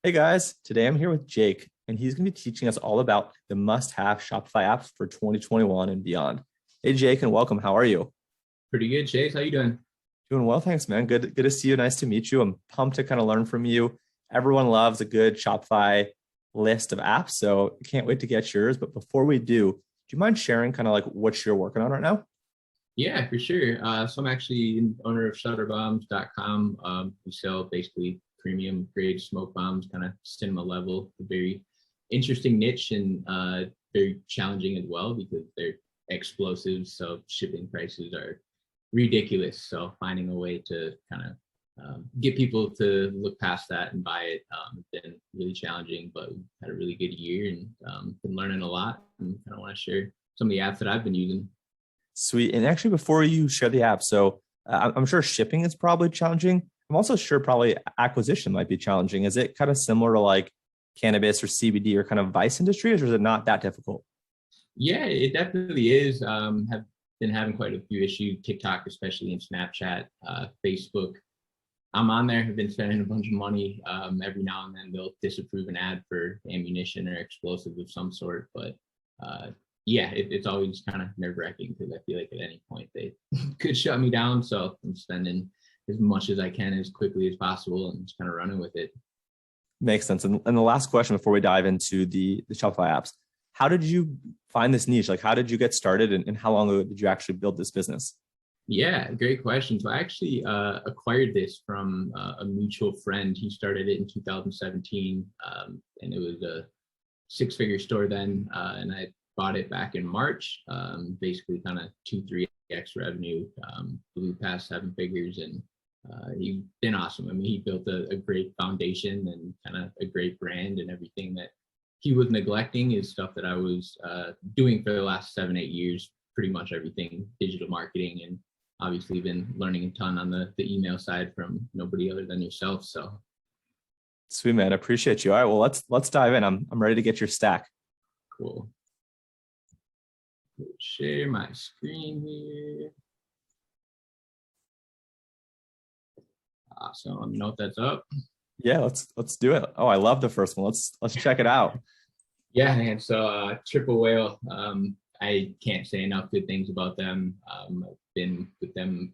Hey guys, today I'm here with Jake, and he's going to be teaching us all about the must-have Shopify apps for 2021 and beyond. Hey Jake, and welcome. How are you? Pretty good, Chase. How you doing? Doing well, thanks, man. Good to see you. Nice to meet you. I'm pumped to kind of learn from you. Everyone loves a good Shopify list of apps, so can't wait to get yours. But before we do you mind sharing kind of like what you're working on right now? Yeah, for sure. So I'm actually an owner of shutterbombs.com. We sell basically premium grade smoke bombs, kind of cinema level. A very interesting niche and very challenging as well because they're explosives. So shipping prices are ridiculous. So finding a way to kind of get people to look past that and buy it has been really challenging, but we've had a really good year and been learning a lot, and kind of want to share some of the apps that I've been using. Sweet. And actually, before you share the app, so I'm sure shipping is probably challenging. I'm also sure probably acquisition might be challenging. Is it kind of similar to like cannabis or CBD or kind of vice industries, or is it not that difficult? Yeah, it definitely is. Have been having quite a few issues, TikTok, especially in Snapchat, Facebook. I'm on there, have been spending a bunch of money. Every now and then they'll disapprove an ad for ammunition or explosives of some sort. But yeah, it's always kind of nerve wracking because I feel like at any point they could shut me down. So I'm spending as much as I can as quickly as possible and just kind of running with it. Makes sense. And the last question before we dive into the Shopify apps, how did you find this niche? Like, how did you get started and how long ago did you actually build this business? Yeah, great question. So I actually acquired this from a mutual friend. He started it in 2017, and it was a six-figure store then, and I bought it back in March. Basically, kind of 2-3x revenue, blew past seven figures, and he's been awesome. I mean, he built a great foundation and kind of a great brand, and everything that he was neglecting is stuff that I was doing for the last 7-8 years. Pretty much everything digital marketing, and obviously been learning a ton on the email side from nobody other than yourself. So Sweet, man. I appreciate you. All right, well, let's dive in. I'm ready to get your stack. cool. Share my screen here. Awesome. Let me know if that's up. Yeah, let's do it. Oh, I love the first one. Let's check it out. Yeah, and so TripleWhale, I can't say enough good things about them. I've been with them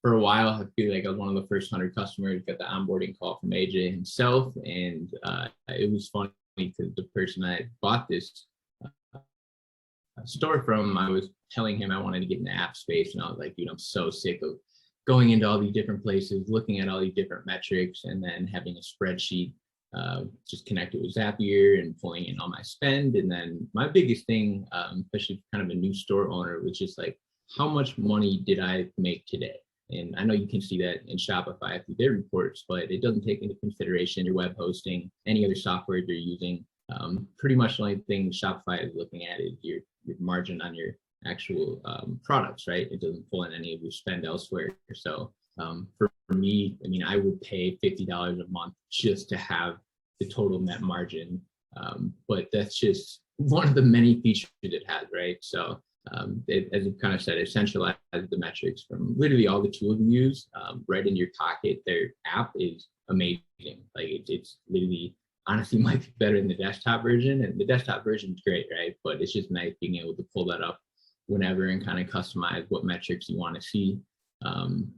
for a while. I feel like I was one of the first 100 customers. Got the onboarding call from AJ himself, and it was funny because the person I bought this store from, I was telling him I wanted to get in the app space, and I was like, dude, I'm so sick of going into all these different places, looking at all these different metrics, and then having a spreadsheet just connected with Zapier and pulling in all my spend. And then my biggest thing, especially kind of a new store owner, was just like, how much money did I make today? And I know you can see that in Shopify through their reports, but it doesn't take into consideration your web hosting, any other software you're using. Pretty much the only thing Shopify is looking at is your margin on your actual products, right? It doesn't pull in any of your spend elsewhere. So for me, I mean, I would pay $50 a month just to have the total net margin. But that's just one of the many features it has, right? So as you kind of said, it centralizes the metrics from literally all the tools you use right in your pocket. Their app is amazing. Like it's literally honestly might be better than the desktop version, and the desktop version is great, right? But it's just nice being able to pull that up whenever and kind of customize what metrics you want to see.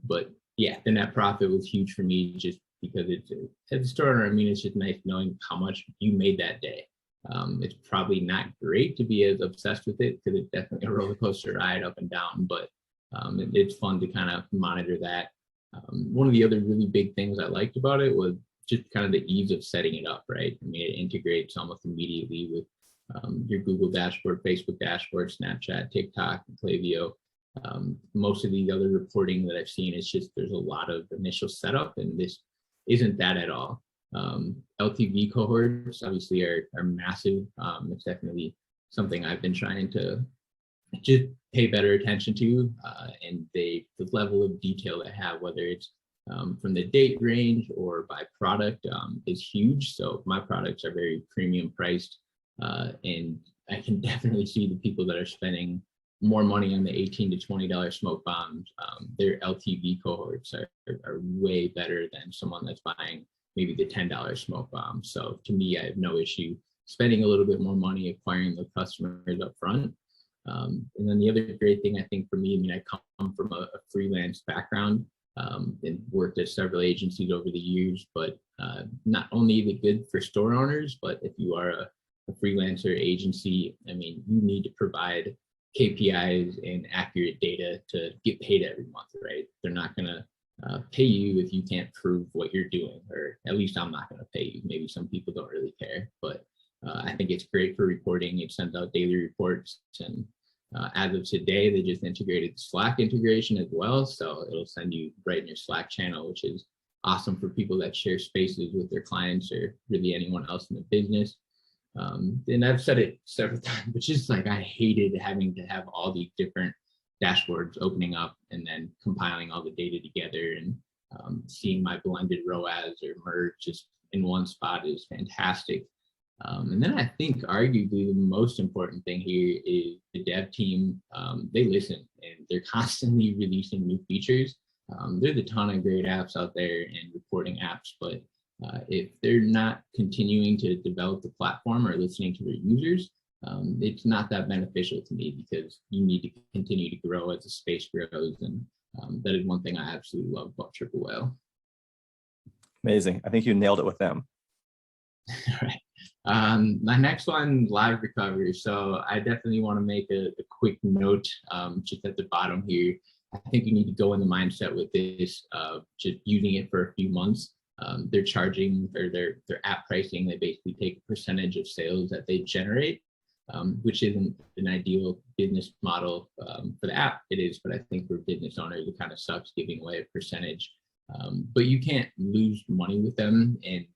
But yeah, the net profit was huge for me just because it's as a store owner. I mean, it's just nice knowing how much you made that day. It's probably not great to be as obsessed with it because it's definitely a roller coaster ride up and down, but it's fun to kind of monitor that. One of the other really big things I liked about it was just kind of the ease of setting it up, right? I mean, it integrates almost immediately with your Google dashboard, Facebook dashboard, Snapchat, TikTok, Klaviyo. Most of the other reporting that I've seen is just there's a lot of initial setup, and this isn't that at all. LTV cohorts obviously are massive. It's definitely something I've been trying to just pay better attention to, and the level of detail they have, whether it's from the date range or by product, is huge. So my products are very premium priced, and I can definitely see the people that are spending more money on the $18 to $20 smoke bombs. Their LTV cohorts are way better than someone that's buying maybe the $10 smoke bomb. So to me, I have no issue spending a little bit more money acquiring the customers up front. And then the other great thing I think for me, I mean, I come from a freelance background and worked at several agencies over the years, but not only is it good for store owners, but if you are a freelancer agency, I mean, you need to provide KPIs and accurate data to get paid every month, right? They're not going to pay you if you can't prove what you're doing, or at least I'm not going to pay you. Maybe some people don't really care, but I think it's great for reporting. It sends out daily reports, and as of today, they just integrated Slack integration as well. So it'll send you right in your Slack channel, which is awesome for people that share spaces with their clients or really anyone else in the business. And I've said it several times, but just like I hated having to have all these different dashboards opening up and then compiling all the data together, and seeing my blended ROAS or merge just in one spot is fantastic. And then I think arguably the most important thing here is the dev team. They listen and they're constantly releasing new features. There's a ton of great apps out there and reporting apps, but if they're not continuing to develop the platform or listening to their users, it's not that beneficial to me, because you need to continue to grow as the space grows. And that is one thing I absolutely love about TripleWhale. Amazing. I think you nailed it with them. All right. My next one, LiveRecover. So I definitely want to make a quick note just at the bottom here. I think you need to go in the mindset with this, just using it for a few months. They're charging, or their app pricing, they basically take a percentage of sales that they generate, which isn't an ideal business model for the app. It is, but I think for business owners, it kind of sucks giving away a percentage. But you can't lose money with them. And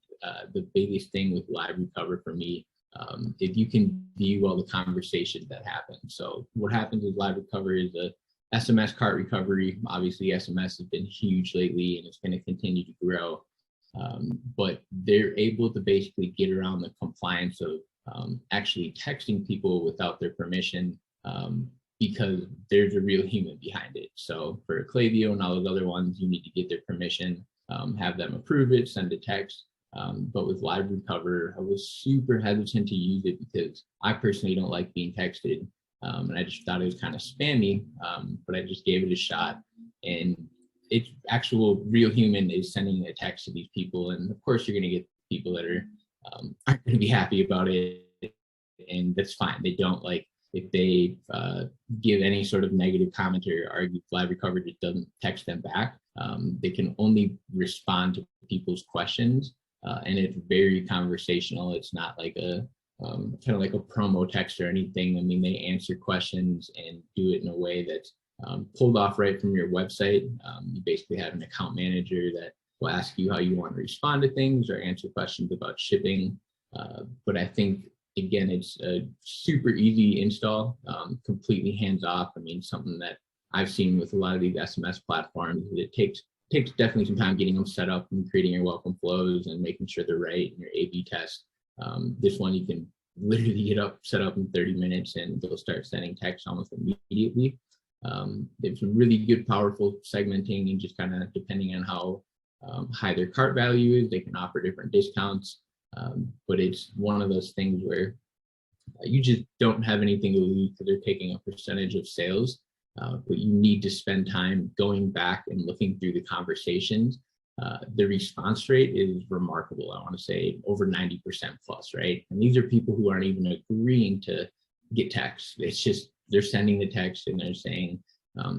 the biggest thing with LiveRecover for me, if you can view all the conversations that happen. So what happens is LiveRecover is a SMS cart recovery. Obviously, SMS has been huge lately, and it's going to continue to grow. But they're able to basically get around the compliance of actually texting people without their permission, because there's a real human behind it. So for Klaviyo and all those other ones, you need to get their permission, have them approve it, send a text. But with LiveRecover, I was super hesitant to use it because I personally don't like being texted. And I just thought it was kind of spammy, but I just gave it a shot. And it's actual real human is sending a text to these people. And of course, you're going to get people that aren't going to be happy about it. And that's fine. They don't like, if they give any sort of negative comment or argue, LiveRecover just doesn't text them back. They can only respond to people's questions. And it's very conversational. It's not like a kind of like a promo text or anything. I mean, they answer questions and do it in a way that's pulled off right from your website. You basically have an account manager that will ask you how you want to respond to things or answer questions about shipping. But I think, again, it's a super easy install, completely hands off. I mean, something that I've seen with a lot of these SMS platforms, it takes definitely some time getting them set up and creating your welcome flows and making sure they're right in your A/B test. This one you can literally get set up in 30 minutes and they'll start sending text almost immediately. There's some really good, powerful segmenting, and just kind of depending on how high their cart value is, they can offer different discounts. But it's one of those things where you just don't have anything to lose because they're taking a percentage of sales. But you need to spend time going back and looking through the conversations. The response rate is remarkable. I want to say over 90% plus, right? And these are people who aren't even agreeing to get text. It's just, they're sending the text and they're saying,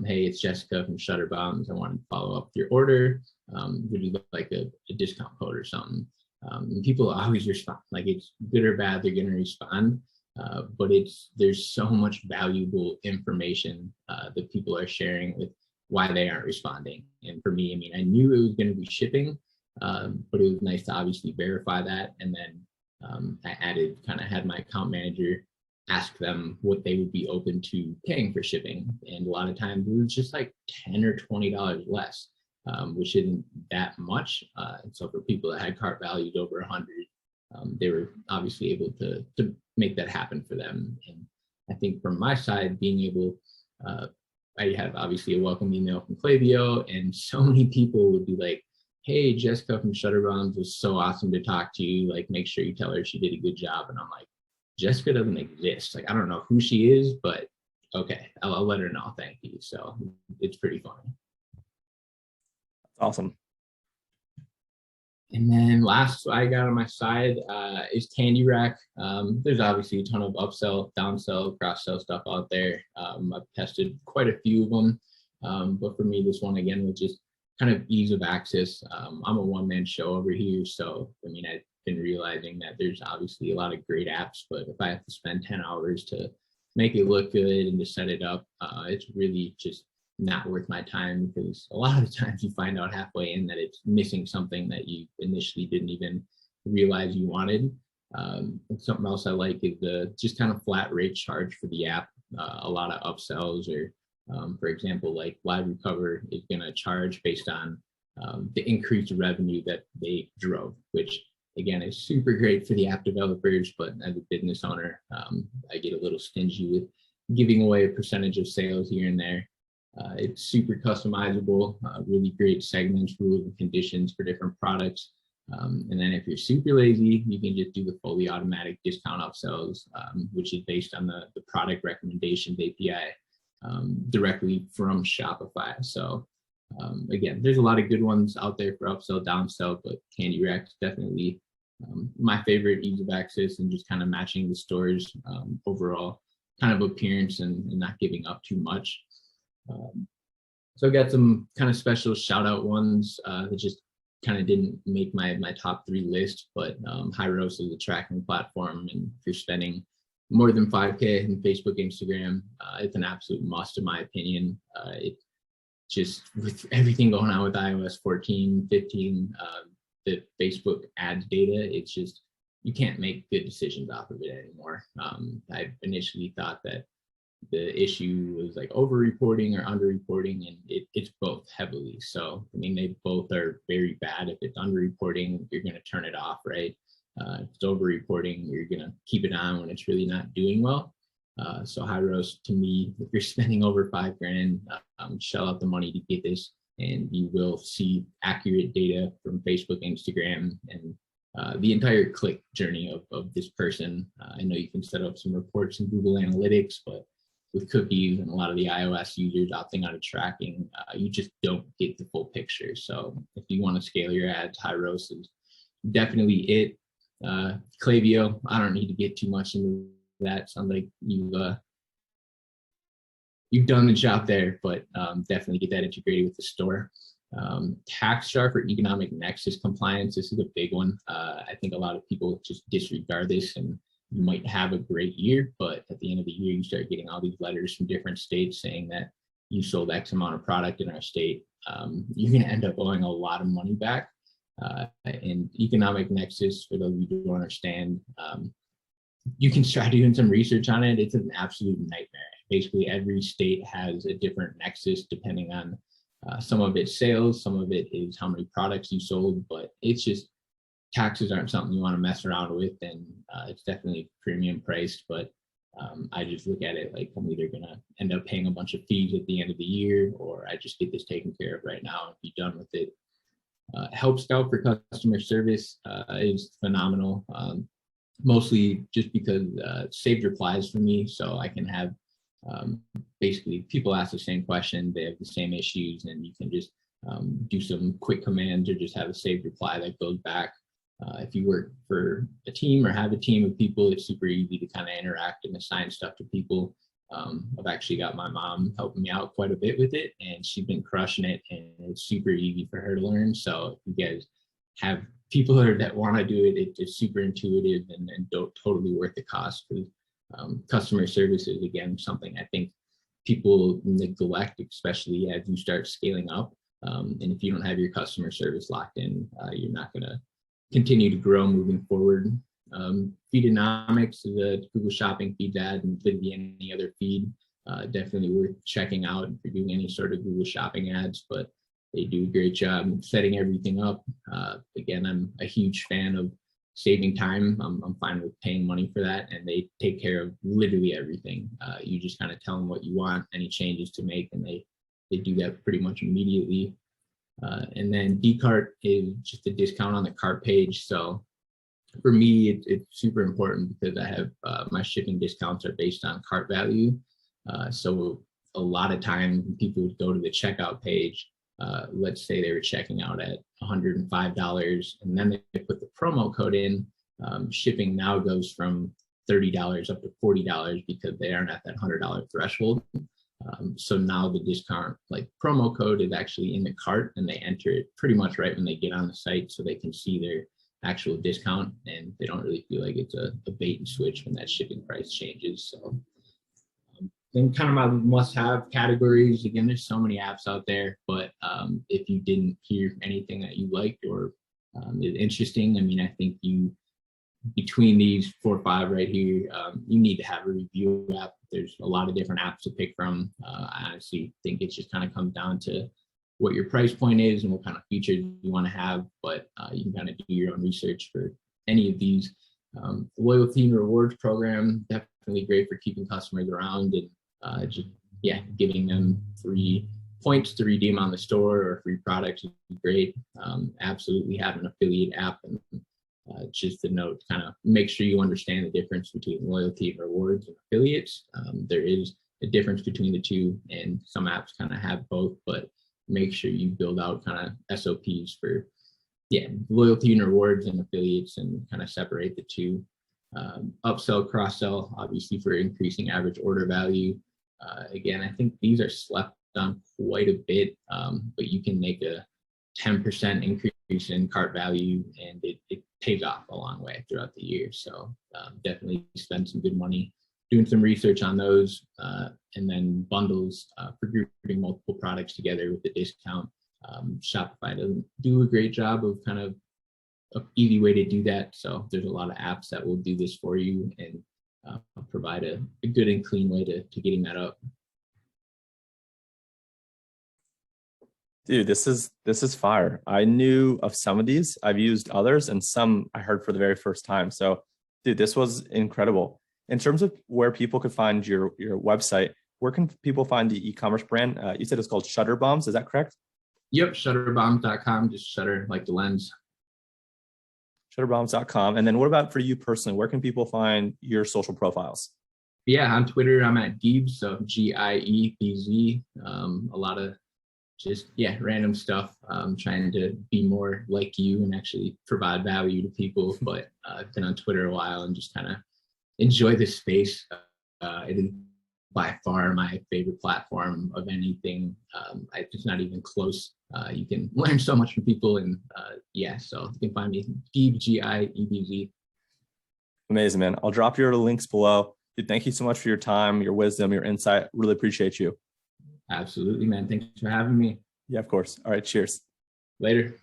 hey, it's Jessica from Shutterbombs. I want to follow up with your order. Would you like a discount code or something? And people always respond. Like, it's good or bad, they're going to respond. But there's so much valuable information that people are sharing with why they aren't responding. And for me, I mean, I knew it was going to be shipping, but it was nice to obviously verify that. And then I had my account manager ask them what they would be open to paying for shipping. And a lot of times it was just like $10 or $20 less, which isn't that much. And so for people that had cart values over 100, they were obviously able to make that happen for them. And I think from my side, being able, I have obviously a welcome email from Klaviyo, and so many people would be like, hey, Jessica from Shutterbombs was so awesome to talk to you. Like, make sure you tell her she did a good job. And I'm like, Jessica doesn't exist. Like, I don't know who she is, but okay, I'll let her know. Thank you. So it's pretty funny. Awesome. And then last I got on my side is Candy Rack. There's obviously a ton of upsell, downsell, cross-sell stuff out there. I've tested quite a few of them. But for me, this one again was just kind of ease of access. I'm a one-man show over here. So, I mean, I've been realizing that there's obviously a lot of great apps, but if I have to spend 10 hours to make it look good and to set it up, it's really just not worth my time, because a lot of the times you find out halfway in that it's missing something that you initially didn't even realize you wanted. Something else I like is the just kind of flat rate charge for the app. A lot of upsells, or for example, like LiveRecover is going to charge based on the increased revenue that they drove, which again is super great for the app developers, but as a business owner, I get a little stingy with giving away a percentage of sales here and there. It's super customizable, really great segments, rules, and conditions for different products. And then if you're super lazy, you can just do the fully automatic discount upsells, which is based on the product recommendations API directly from Shopify. So again, there's a lot of good ones out there for upsell, downsell, but Candy Rack is definitely my favorite, ease of access and just kind of matching the store's overall kind of appearance and not giving up too much. So I got some kind of special shout out ones that just kind of didn't make my top 3 list, but HYROS is a tracking platform, and if you're spending more than 5K in Facebook, Instagram, it's an absolute must in my opinion. It just, with everything going on with iOS 14, 15, the Facebook ads data, it's just, you can't make good decisions off of it anymore. I initially thought that the issue was like over-reporting or under-reporting, and it's both heavily. So, I mean, they both are very bad. If it's under-reporting, you're going to turn it off, right? If it's over-reporting, you're going to keep it on when it's really not doing well. So HYROS, to me, if you're spending over $5,000, shell out the money to get this, and you will see accurate data from Facebook, Instagram, and the entire click journey of this person. I know you can set up some reports in Google Analytics, but with cookies and a lot of the iOS users opting out of tracking, you just don't get the full picture. So if you want to scale your ads, HYROS is definitely it. Klaviyo, I don't need to get too much into that. Sounds like you've done the job there, but definitely get that integrated with the store. TaxStar for economic nexus compliance. This is a big one. I think a lot of people just disregard this, and you might have a great year, but at the end of the year, you start getting all these letters from different states saying that you sold X amount of product in our state. You're going to end up owing a lot of money back. And economic nexus, for those of you who don't understand, you can start doing some research on it. It's an absolute nightmare. Basically, every state has a different nexus depending on some of it's sales, some of it is how many products you sold, but it's just, taxes aren't something you want to mess around with, and it's definitely premium priced, but I just look at it like I'm either going to end up paying a bunch of fees at the end of the year, or I just get this taken care of right now and be done with it. Help Scout for customer service is phenomenal, mostly just because saved replies for me, so I can have basically people ask the same question, they have the same issues, and you can just do some quick commands or just have a saved reply that goes back. If you work for a team or have a team of people, it's super easy to kind of interact and assign stuff to people. I've actually got my mom helping me out quite a bit with it, and she's been crushing it, and it's super easy for her to learn. So if you guys have people that want to do it, it's super intuitive and totally worth the cost. Because customer service is, again, something I think people neglect, especially as you start scaling up. And if you don't have your customer service locked in, you're not going to continue to grow moving forward. Feedonomics is a Google Shopping feed ad, and literally any other feed. Definitely worth checking out if you're doing any sort of Google Shopping ads, but they do a great job setting everything up. Again, I'm a huge fan of saving time. I'm fine with paying money for that, and they take care of literally everything. You just kind of tell them what you want, any changes to make, and they do that pretty much immediately. And then decart is just a discount on the cart page. So for me, it's super important because I have my shipping discounts are based on cart value. So a lot of times people would go to the checkout page. Let's say they were checking out at $105, and then they put the promo code in. Shipping now goes from $30 up to $40 because they aren't at that $100 threshold. So now the discount, like promo code, is actually in the cart, and they enter it pretty much right when they get on the site, so they can see their actual discount, and they don't really feel like it's a bait and switch when that shipping price changes. So then kind of my must-have categories. Again, there's so many apps out there, but if you didn't hear anything that you liked or is interesting, I mean, I think between these 4 or 5 right here, you need to have a review app. There's a lot of different apps to pick from. I honestly think it just kind of comes down to what your price point is and what kind of features you want to have, but you can kind of do your own research for any of these. Loyalty and rewards program, definitely great for keeping customers around and just giving them free points to redeem on the store or free products is great. Absolutely have an affiliate app, and just to note, kind of make sure you understand the difference between loyalty and rewards and affiliates. There is a difference between the two, and some apps kind of have both, but make sure you build out kind of SOPs for loyalty and rewards and affiliates, and kind of separate the two. Upsell, cross-sell, obviously for increasing average order value. Again, I think these are slept on quite a bit, but you can make a 10% increase in cart value, and it pays off a long way throughout the year. So definitely spend some good money doing some research on those, and then bundles for grouping multiple products together with the discount. Shopify doesn't do a great job of kind of an easy way to do that. So there's a lot of apps that will do this for you and provide a good and clean way to getting that up. Dude, this is fire. I knew of some of these. I've used others, and some I heard for the very first time. So, dude, this was incredible. In terms of where people could find your website, where can people find the e-commerce brand? You said it's called Shutterbombs. Is that correct? Yep, shutterbombs.com, just shutter like the lens. Shutterbombs.com. And then what about for you personally? Where can people find your social profiles? Yeah, on Twitter, I'm at Giebz, so Giebz. A lot of just random stuff. Trying to be more like you and actually provide value to people. But I've been on Twitter a while and just kind of enjoy this space. It is by far my favorite platform of anything. It's not even close. You can learn so much from people, and so you can find me Giebz, Giebz. Amazing, man. I'll drop your links below. Dude, thank you so much for your time, your wisdom, your insight. Really appreciate you. Absolutely, man. Thanks for having me. Yeah, of course. All right. Cheers. Later.